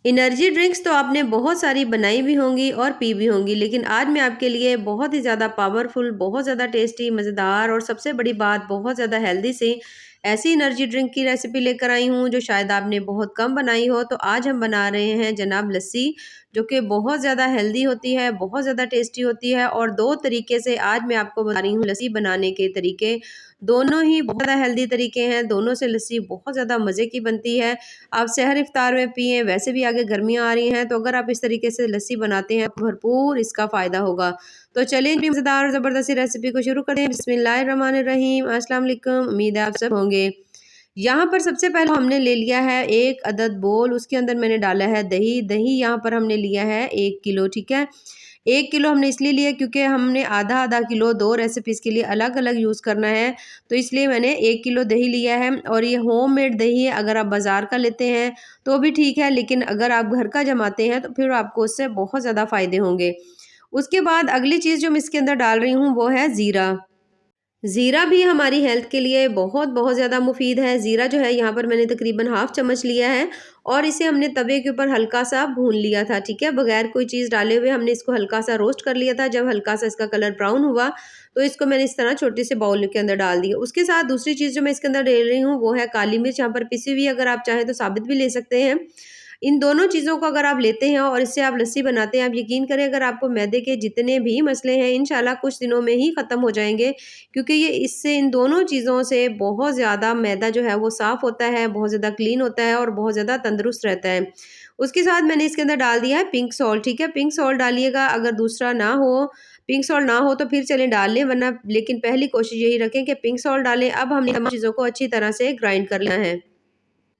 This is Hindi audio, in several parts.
एनर्जी ड्रिंक्स तो आपने बहुत सारी बनाई भी होंगी और पी भी होंगी, लेकिन आज मैं आपके लिए बहुत ही ज़्यादा पावरफुल, बहुत ज़्यादा टेस्टी, मज़ेदार और सबसे बड़ी बात बहुत ज़्यादा हेल्दी सी ऐसी एनर्जी ड्रिंक की रेसिपी लेकर आई हूँ जो शायद आपने बहुत कम बनाई हो। तो आज हम बना रहे हैं जनाब लस्सी, जो कि बहुत ज़्यादा हेल्दी होती है, बहुत ज़्यादा टेस्टी होती है। और दो तरीके से आज मैं आपको बता रही हूँ लस्सी बनाने के तरीके। दोनों ही बहुत ज़्यादा हेल्दी तरीके हैं, दोनों से लस्सी बहुत ज़्यादा मज़े की बनती है। आप सहर इफ्तार में पिएँ, वैसे भी आगे गर्मियाँ आ रही हैं, तो अगर आप इस तरीके से लस्सी बनाते हैं, भरपूर इसका फ़ायदा होगा। तो चलिए भी मज़ेदार और ज़बरदस्त सी रेसिपी को शुरू करते हैं। बिस्मिल्लाहिर्रहमानिर्रहीम, अस्सलाम वालेकुम, उम्मीद है आप सब होंगे। यहाँ पर सबसे पहले हमने ले लिया है 1 अदद बोल, उसके अंदर मैंने डाला है दही। दही यहाँ पर हमने लिया है 1 किलो, ठीक है। 1 किलो हमने इसलिए लिया क्योंकि हमने आधा-आधा किलो 2 रेसिपीज़ के लिए अलग-अलग यूज़ करना है, तो इसलिए मैंने 1 किलो दही लिया है। और ये होममेड दही है, अगर आप बाज़ार का लेते हैं तो भी ठीक है, लेकिन अगर आप घर का जमाते हैं तो फिर आपको उससे बहुत ज़्यादा फ़ायदे होंगे। उसके बाद अगली चीज़ जो मैं इसके अंदर डाल रही हूँ वो है ज़ीरा। ज़ीरा भी हमारी हेल्थ के लिए बहुत ज़्यादा मुफ़ीद है। ज़ीरा जो है यहाँ पर मैंने तकरीबन हाफ़ चम्मच लिया है और इसे हमने तवे के ऊपर हल्का-सा भून लिया था, ठीक है? बगैर कोई चीज़ डाले हुए हमने इसको हल्का-सा रोस्ट कर लिया था। जब हल्का-सा इसका कलर ब्राउन हुआ, तो इसको मैंने इस तरह छोटे से बाउल के अंदर डाल दिया। उसके साथ दूसरी चीज़ जो मैं इसके अंदर डाल रही हूँ, वो है काली मिर्च, यहाँ पर पिसी हुई, अगर आप चाहें तो साबित भी ले सकते हैं। इन दोनों चीज़ों को अगर आप लेते हैं और इससे आप लस्सी बनाते हैं, आप यकीन करें अगर आपको मैदे के जितने भी मसले हैं, इंशाल्लाह कुछ दिनों में ही ख़त्म हो जाएँगे। क्योंकि ये इससे इन दोनों चीज़ों से बहुत ज़्यादा मैदा जो है वो साफ़ होता है, बहुत ज़्यादा क्लीन होता है और बहुत ज़्यादा तंदुरुस्त रहता है। उसके साथ मैंने इसके अंदर डाल दिया है पिंक सॉल्ट, ठीक है? पिंक सॉल्ट डालिएगा, अगर दूसरा ना हो, पिंक सॉल्ट ना हो तो फिर चलें डाल लें, वरना लेकिन पहली कोशिश यही रखें कि पिंक सॉल्ट डालें। अब हमने तमाम चीज़ों को अच्छी तरह से ग्राइंड कर लेना है।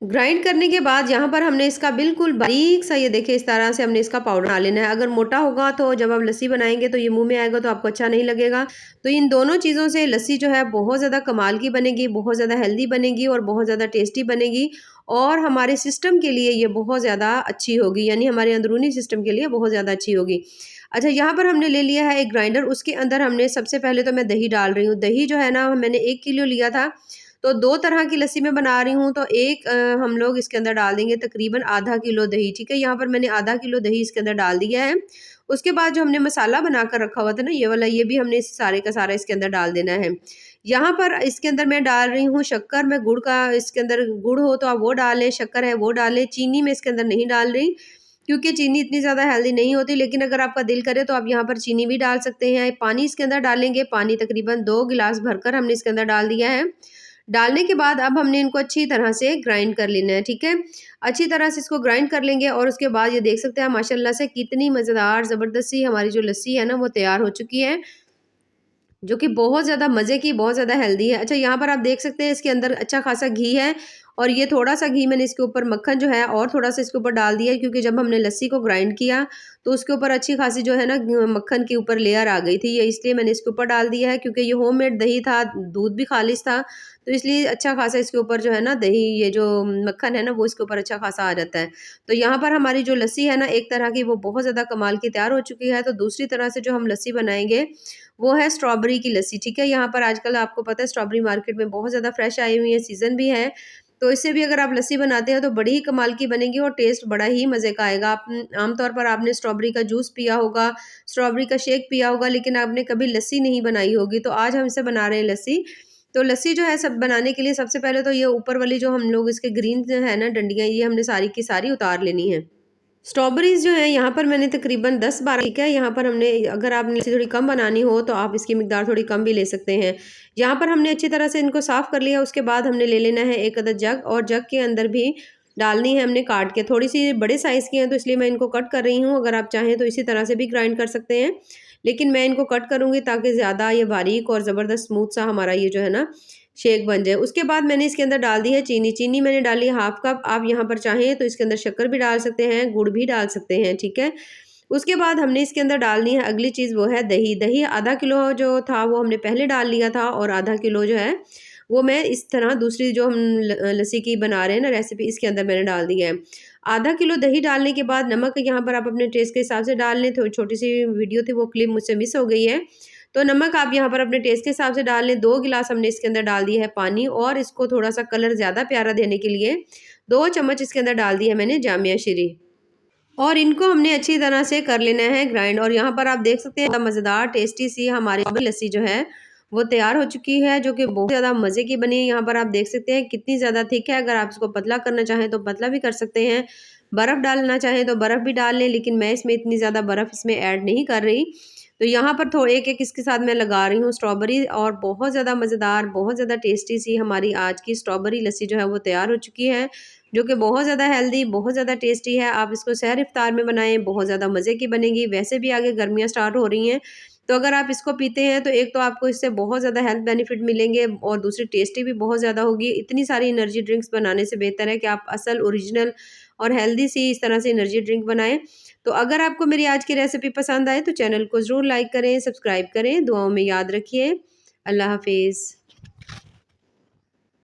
ग्राइंड करने के बाद यहाँ पर हमने इसका बिल्कुल बारीक सा, ये देखिए इस तरह से हमने इसका पाउडर बना लेना है। अगर मोटा होगा तो जब आप लस्सी बनाएँगे तो ये मुँह में आएगा तो आपको अच्छा नहीं लगेगा। तो इन दोनों चीज़ों से लस्सी जो है बहुत ज़्यादा कमाल की बनेगी, बहुत ज़्यादा हेल्दी बनेगी और बहुत ज़्यादा टेस्टी बनेगी और हमारे सिस्टम के लिए ये बहुत ज़्यादा अच्छी होगी, यानी हमारे अंदरूनी सिस्टम के लिए बहुत ज़्यादा अच्छी होगी। अच्छा, यहाँ पर हमने ले लिया है एक ग्राइंडर, उसके अंदर हमने सबसे पहले तो मैं दही डाल रही हूँ। दही जो है ना मैंने 1 किलो लिया था, तो 2 तरह की लस्सी मैं बना रही हूँ, तो एक हम लोग इसके अंदर डाल देंगे तकरीबन आधा किलो दही, ठीक है? यहाँ पर मैंने आधा किलो दही इसके अंदर डाल दिया है। उसके बाद जो हमने मसाला बनाकर रखा हुआ था ना ये वाला, ये भी हमने इस सारे का सारा इसके अंदर डाल देना है। यहाँ पर इसके अंदर मैं डाल रही हूँ शक्कर, मैं गुड़ का, इसके अंदर गुड़ हो तो आप वो डालें, शक्कर है वो डालें, चीनी मैं इसके अंदर नहीं डाल रही, क्योंकि चीनी इतनी ज़्यादा हेल्दी नहीं होती, लेकिन अगर आपका दिल करे तो आप यहाँ पर चीनी भी डाल सकते हैं। पानी इसके अंदर डालेंगे, पानी तकरीबन 2 गिलास भरकर हमने इसके अंदर डाल दिया है। डालने के बाद अब हमने इनको अच्छी तरह से ग्राइंड कर लेना है, ठीक है? अच्छी तरह से इसको ग्राइंड कर लेंगे और उसके बाद ये देख सकते हैं माशाल्लाह से कितनी मज़ेदार ज़बरदस्त सी हमारी जो लस्सी है ना वो तैयार हो चुकी है, जो कि बहुत ज़्यादा मज़े की, बहुत ज़्यादा हेल्दी है। अच्छा, यहाँ पर आप देख सकते हैं इसके अंदर अच्छा खासा घी है और ये थोड़ा-सा घी मैंने इसके ऊपर, मक्खन जो है और थोड़ा-सा इसके ऊपर डाल दिया है, क्योंकि जब हमने लस्सी को ग्राइंड किया तो उसके ऊपर अच्छी खासी जो है ना मक्खन के ऊपर लेयर आ गई थी। ये इसलिए मैंने इसके ऊपर डाल दिया है, क्योंकि ये होममेड दही था, दूध भी खालिस था, तो इसलिए अच्छा खासा इसके ऊपर जो है ना दही, ये जो मक्खन है ना वो इसके ऊपर अच्छा खासा आ जाता है। तो यहाँ पर हमारी जो लस्सी है ना एक तरह की वो बहुत ज़्यादा कमाल की तैयार हो चुकी है। तो दूसरी तरह से जो हम लस्सी बनाएँगे वो है स्ट्रॉबेरी की लस्सी, ठीक है? यहाँ पर आजकल आपको पता है स्ट्रॉबेरी मार्केट में बहुत ज़्यादा फ्रेश आई हुई है, सीज़न भी है, तो इससे भी अगर आप लस्सी बनाते हैं तो बड़ी ही कमाल की बनेगी और टेस्ट बड़ा ही मज़े का आएगा। आप आम तौर पर आपने स्ट्रॉबेरी का जूस पिया होगा, स्ट्रॉबेरी का शेक पिया होगा, लेकिन आपने कभी लस्सी नहीं बनाई होगी, तो आज हम इसे बना रहे हैं लस्सी। तो लस्सी जो है सब बनाने के लिए सबसे पहले तो ये ऊपर वाली जो हम लोग इसके ग्रीन जो है ना डंडियाँ, ये हमने सारी की सारी उतार लेनी है। स्ट्रॉबेरीज़ जो है यहाँ पर मैंने तकरीबन 10-12, ठीक है? यहाँ पर हमने, अगर आपने इसे थोड़ी कम बनानी हो तो आप इसकी मिकदार थोड़ी कम भी ले सकते हैं। यहाँ पर हमने अच्छी तरह से इनको साफ़ कर लिया, उसके बाद हमने ले लेना है 1 अदद जग और जग के अंदर भी डालनी है हमने काट के। थोड़ी-सी बड़े साइज़ की हैं तो इसलिए मैं इनको कट कर रही हूँ, अगर आप चाहें तो इसी तरह से भी ग्राइंड कर सकते हैं। लेकिन मैं इनको कट करूँगी ताकि ज़्यादा ये बारीक और ज़बरदस्त स्मूथ सा हमारा ये जो है ना शेक बन जाए। उसके बाद मैंने इसके अंदर डाल दी है चीनी। चीनी मैंने डाली है हाफ़ कप। आप यहाँ पर चाहें तो इसके अंदर शक्कर भी डाल सकते हैं, गुड़ भी डाल सकते हैं, ठीक है? उसके बाद हमने इसके अंदर डालनी है अगली चीज़, वो है दही। दही आधा किलो जो था वो हमने पहले डाल लिया था और आधा किलो जो है वो मैं इस तरह दूसरी जो हम लस्सी की बना रहे हैं ना रेसिपी, इसके अंदर मैंने डाल दिया है। आधा किलो दही डालने के बाद नमक यहाँ पर आप अपने टेस्ट के हिसाब से डाल लें। थोड़ी छोटी-सी वीडियो थी, वो क्लिप मुझसे मिस हो गई है। तो नमक आप यहाँ पर अपने टेस्ट के हिसाब से डाल लें। 2 गिलास हमने इसके अंदर डाल दिया है पानी और इसको थोड़ा-सा कलर ज़्यादा प्यारा देने के लिए 2 चम्मच इसके अंदर डाल दी है मैंने जामिया शीरी। और इनको हमने अच्छी तरह से कर लेना है ग्राइंड। और यहाँ पर आप देख सकते हैं मज़ेदार टेस्टी सी हमारी लस्सी जो है वो तैयार हो चुकी है, जो कि बहुत ज़्यादा मज़े की बनी है। यहाँ पर आप देख सकते हैं कितनी ज़्यादा थिक है। अगर आप इसको पतला करना चाहें तो पतला भी कर सकते हैं, बर्फ़ डालना चाहें तो बर्फ़ भी डाल लें, लेकिन मैं इसमें इतनी ज़्यादा बर्फ़ इसमें ऐड नहीं कर रही। तो यहाँ पर थोड़े एक एक इसके साथ मैं लगा रही हूँ स्ट्रॉबेरी, और बहुत ज़्यादा मज़ेदार, बहुत ज़्यादा टेस्टी सी हमारी आज की स्ट्रॉबेरी लस्सी जो है वो तैयार हो चुकी है, जो कि बहुत ज़्यादा हेल्दी, बहुत ज़्यादा टेस्टी है। आप इसको सहर इफ्तार में बनाएँ, बहुत ज़्यादा मज़े की बनेगी। वैसे भी आगे गर्मियाँ स्टार्ट हो रही हैं, तो अगर आप इसको पीते हैं तो एक तो आपको इससे बहुत ज़्यादा हेल्थ बेनिफिट मिलेंगे और दूसरी टेस्टी भी बहुत ज़्यादा होगी। इतनी सारी एनर्जी ड्रिंक्स बनाने से बेहतर है कि आप असल ओरिजिनल और हेल्दी सी इस तरह से एनर्जी ड्रिंक बनाएँ। तो अगर आपको मेरी आज की रेसिपी पसंद आए तो चैनल को ज़रूर लाइक करें, सब्सक्राइब करें। दुआओं में याद रखिए। अल्लाह हाफ़िज़।